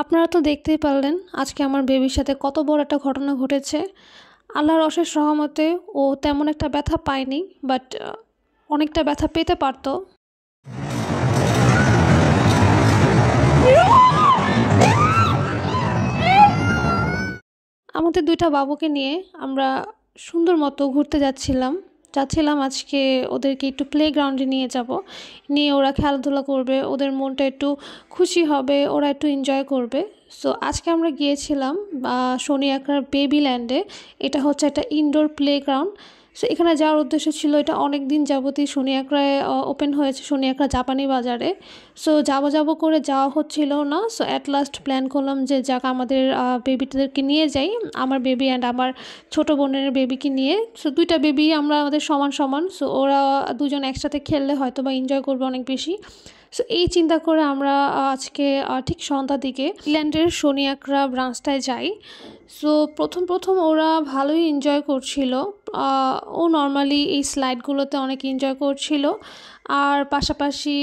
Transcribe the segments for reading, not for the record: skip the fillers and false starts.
আপনারা তো দেখতেই পারলেন আজকে আমার বেবির সাথে কত বড় একটা ঘটনা ঘটেছে। আল্লাহর অশেষ রহমতে ও তেমন একটা ব্যথা পায়নি, বাট অনেকটা ব্যথা পেতে পারতো। আমাদের দুইটা বাবুকে নিয়ে আমরা সুন্দর মতো ঘুরতে যাচ্ছিলাম আজকে ওদেরকে একটু প্লেগ্রাউন্ডে নিয়ে যাব, নিয়ে ওরা খেলাধুলা করবে, ওদের মনটা একটু খুশি হবে, ওরা একটু এনজয় করবে। সো আজকে আমরা গিয়েছিলাম শনি আঁকড়ার বেবি ল্যান্ডে। এটা হচ্ছে একটা ইনডোর প্লেগ্রাউন্ড। সো এখানে যাওয়ার উদ্দেশ্য ছিল, এটা অনেক দিন যাবতই শনি আঁকড়ায় ওপেন হয়েছে, শনি আঁকড়া জাপানি বাজারে। সো যাবো করে যাওয়া হচ্ছিল না। সো অ্যাট লাস্ট প্ল্যান করলাম যে যাক আমাদের বেবিটাদেরকে নিয়ে যাই, আমার বেবি অ্যান্ড আমার ছোটো বোনের বেবিকে নিয়ে। সো দুইটা বেবি আমরা আমাদের সমান। সো ওরা দুজন একসাথে খেললে হয়তো বা এনজয় করবে অনেক বেশি। সো এই চিন্তা করে আমরা আজকে ঠিক সন্ধ্যার দিকে ল্যান্ডের শনি আঁকড়া ব্রাঞ্চটায় যাই। সো প্রথম ওরা ভালোই এনজয় করছিল। ও নর্মালি এই স্লাইডগুলোতে অনেক এনজয় করছিল। আর পাশাপাশি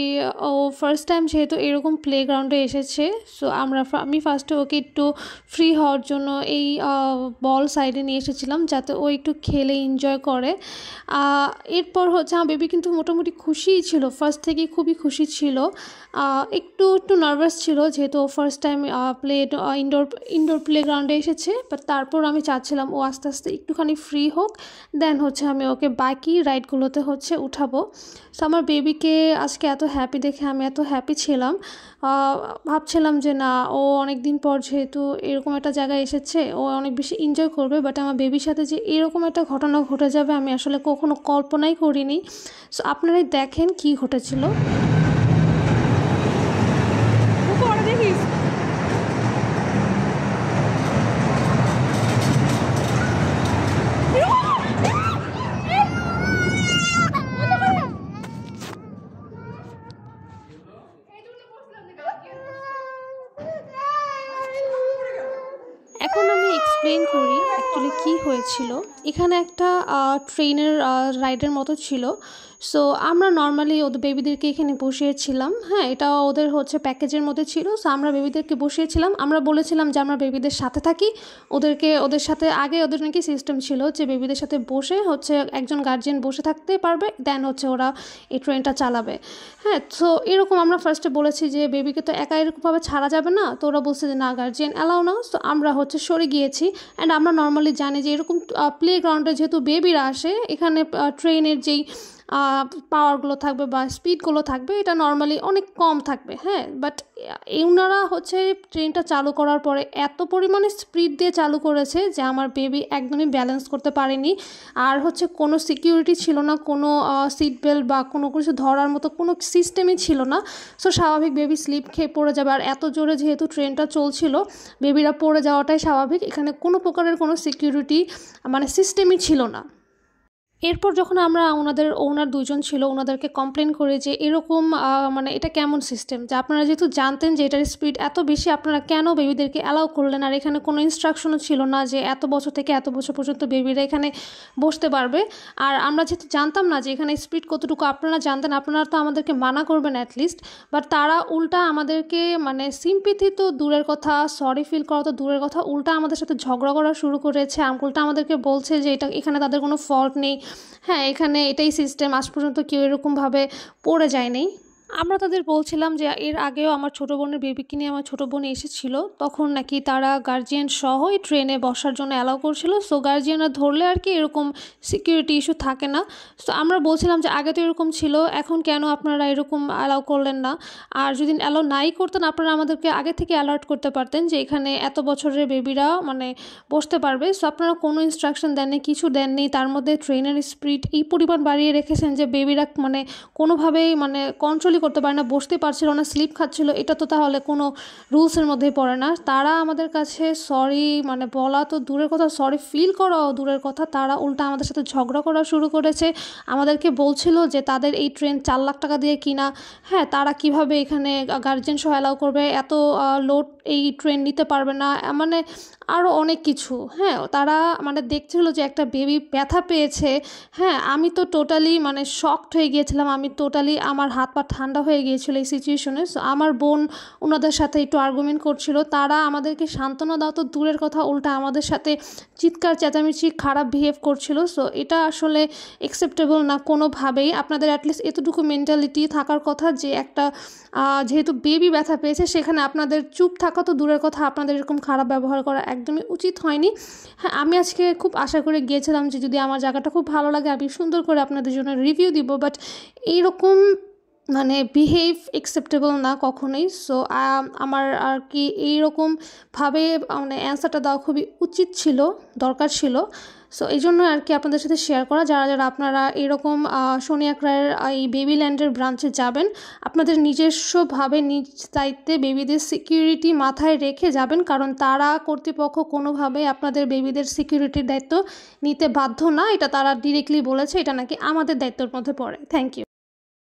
ও ফার্স্ট টাইম যেহেতু এরকম প্লেগ্রাউন্ডে এসেছে, সো আমি ফার্স্টে ওকে একটু ফ্রি হওয়ার জন্য এই বল সাইডে নিয়ে এসেছিলাম, যাতে ও একটু খেলে এনজয় করে। এরপর হচ্ছে আমার বেবি কিন্তু মোটামুটি খুশিই ছিল, ফার্স্ট থেকেই খুবই খুশি ছিল। একটু নার্ভাস ছিল, যেহেতু ও ফার্স্ট টাইম ইনডোর প্লেগ্রাউন্ডে এসেছে। বাট তারপর আমি চাচ্ছিলাম ও আস্তে আস্তে একটুখানি ফ্রি হোক, দেন হচ্ছে আমি ওকে বাকি রাইডগুলোতে হচ্ছে উঠাবো। সো আমার বেবিকে আজকে এত হ্যাপি দেখে আমি এত হ্যাপি ছিলাম। ভাবছিলাম যে না, ও অনেক দিন পর যেহেতু এরকম একটা জায়গায় এসেছে, ও অনেক বেশি এনজয় করবে। বাট আমার বেবির সাথে যে এরকম একটা ঘটনা ঘটে যাবে আমি আসলে কখনো কল্পনাই করিনি। সো আপনারাই দেখেন কি ঘটেছিল। এখন আমি এক্সপ্লেন করি অ্যাকচুয়ালি কী হয়েছিল। এখানে একটা ট্রেনের রাইডের মতো ছিল। সো আমরা নর্মালি ওদের বেবিদেরকে এখানে বসিয়েছিলাম। হ্যাঁ, এটা ওদের হচ্ছে প্যাকেজের মধ্যে ছিল। সো আমরা বেবিদেরকে বসিয়েছিলাম, আমরা বলেছিলাম যে আমরা বেবিদের সাথে থাকি, ওদের সাথে আগে ওদের নাকি সিস্টেম ছিল যে বেবিদের সাথে বসে হচ্ছে একজন গার্জিয়ান বসে থাকতে পারবে, দেন হচ্ছে ওরা এই ট্রেনটা চালাবে। হ্যাঁ, তো এরকম আমরা ফার্স্টে বলেছি যে বেবিকে তো একা এরকমভাবে ছাড়া যাবে না। তো ওরা বলছে যে না, গার্জিয়ান অ্যালাউ না। তো আমরা হচ্ছে সরে গিয়েছি। অ্যান্ড আমরা নর্মালি জানি যে এরকম প্লেগ্রাউন্ডে যেহেতু বেবিরা আসে, এখানে ট্রেনের যেই পাওয়ারগুলো থাকবে বা স্পিডগুলো থাকবে, এটা নর্মালি অনেক কম থাকবে। হ্যাঁ, বাট ওনারা হচ্ছে ট্রেনটা চালু করার পরে এত পরিমাণে স্পিড দিয়ে চালু করেছে যে আমার বেবি একদমই ব্যালেন্স করতে পারেনি। আর হচ্ছে কোনো সিকিউরিটি ছিল না, কোনো সিট বেল্ট বা কোনো কিছু ধরার মতো কোনো সিস্টেমই ছিল না। সো স্বাভাবিক বেবি স্লিপ খেয়ে পড়ে যাবে। আর এত জোরে যেহেতু ট্রেনটা চলছিল, বেবিরা পড়ে যাওয়াটাই স্বাভাবিক। এখানে কোনো প্রকারের কোনো সিকিউরিটি মানে সিস্টেমই ছিল না। এরপর যখন আমরা ওনার দুজন ছিল, ওনাদেরকে কমপ্লেন করে যে এরকম মানে এটা কেমন সিস্টেম, যে আপনারা যেহেতু জানতেন যে এটার স্পিড এত বেশি, আপনারা কেন বেবিদেরকে অ্যালাউ করলেন? আর এখানে কোনো ইনস্ট্রাকশনও ছিল না যে এত বছর থেকে এত বছর পর্যন্ত বেবিরা এখানে বসতে পারবে। আর আমরা যেহেতু জানতাম না যে এখানে স্পিড কতটুকু, আপনারা জানতেন, আপনারা তো আমাদেরকে মানা করবেন অ্যাটলিস্ট। বাট তারা উল্টা আমাদেরকে মানে সিম্পিথি তো দূরের কথা, সরি ফিল করা তো দূরের কথা, উল্টা আমাদের সাথে ঝগড়া করা শুরু করেছে। উল্টা আমাদেরকে বলছে যে এখানে তাদের কোনো ফল্ট নেই। হ্যাঁ, এখানে এটাই সিস্টেম, আজ পর্যন্ত কেউ এরকমভাবে পড়ে যায়নি। আমরা তাদের বলছিলাম যে এর আগেও আমার ছোটো বোনের বেবিকে নিয়ে আমার ছোটো বোন এসেছিলো, তখন নাকি তারা গার্জিয়ান সহই ট্রেনে বসার জন্য অ্যালাউ করছিল। সো গার্জিয়ানরা ধরলে আর কি এরকম সিকিউরিটি ইস্যু থাকে না। সো আমরা বলছিলাম যে আগে তো এরকম ছিল, এখন কেন আপনারা এরকম অ্যালাউ করলেন না? আর যদি অ্যালাউ নাই করতেন, আপনারা আমাদেরকে আগে থেকে অ্যালার্ট করতে পারতেন যে এখানে এত বছরের বেবিরা মানে বসতে পারবে। সো আপনারা কোনো ইনস্ট্রাকশন দেননি, কিছু দেননি। তার মধ্যে ট্রেনের স্পিড এই পরিমাণ বাড়িয়ে রেখেছেন যে বেবিরা মানে কোনোভাবেই মানে কন্ট্রোলই করতে পারে না, বসতে পারছিল না, স্লিপ খাচ্ছিল। এটা তো তাহলে কোনো রুলসের মধ্যেই পড়ে না। তারা আমাদের কাছে সরি মানে বলা তো দূরের কথা, সরি ফিল করাও দূরের কথা, তারা উল্টা আমাদের সাথে ঝগড়া করা শুরু করেছে। আমাদেরকে বলছিল যে তাদের এই ট্রেন 4 লাখ টাকা দিয়ে কিনা। হ্যাঁ, তারা কিভাবে এখানে গার্জিয়ান সহ অ্যালাউ করবে, এত লোড এই ট্রেন নিতে পারবে না। মানে আরও অনেক কিছু। হ্যাঁ, তারা মানে দেখছিল যে একটা বেবি ব্যথা পেয়েছে। হ্যাঁ, আমি তো টোটালি মানে শকড হয়ে গিয়েছিলাম। আমি টোটালি আমার হাত পা ঠান্ডা হয়ে গিয়েছিল এই সিচুয়েশনে। সো আমার বোন ওনাদের সাথে একটু আর্গুমেন্ট করছিল। তারা আমাদেরকে সান্ত্বনা দেওয়া তো দূরের কথা, উল্টা আমাদের সাথে চিৎকার চেঁচামেচি খারাপ বিহেভ করছিল। সো এটা আসলে অ্যাকসেপ্টেবল না কোনোভাবেই। আপনাদের অ্যাটলিস্ট এতটুকু মেন্টালিটি থাকার কথা যে একটা যেহেতু বেবি ব্যথা পেয়েছে সেখানে আপনাদের চুপ থাকা তো দূরের কথা, আপনাদের এরকম খারাপ ব্যবহার করা একদমই উচিত হয়নি। হ্যাঁ, আমি আজকে খুব আশা করে গিয়েছিলাম যে যদি আমার জায়গাটা খুব ভালো লাগে আমি সুন্দর করে আপনাদের জন্য রিভিউ দিব, বাট এইরকম মানে বিহেভ অ্যাকসেপ্টেবল না কখনোই। সো আমার আর কি এইরকমভাবে মানে অ্যান্সারটা দেওয়া খুবই উচিত ছিল, দরকার ছিল। সো এই জন্য আর কি আপনাদের সাথে শেয়ার করা, যারা যারা আপনারা এরকম শনি আখড়ার এই বেবিল্যান্ডের ব্রাঞ্চে যাবেন আপনাদের নিজস্বভাবে নিজ দায়িত্বে বেবিদের সিকিউরিটি মাথায় রেখে যাবেন, কারণ তারা কর্তৃপক্ষ কোনোভাবে আপনাদের বেবিদের সিকিউরিটির দায়িত্ব নিতে বাধ্য না। এটা তারা ডিরেক্টলি বলেছে, এটা নাকি আমাদের দায়িত্বের মধ্যে পড়ে। Thank you.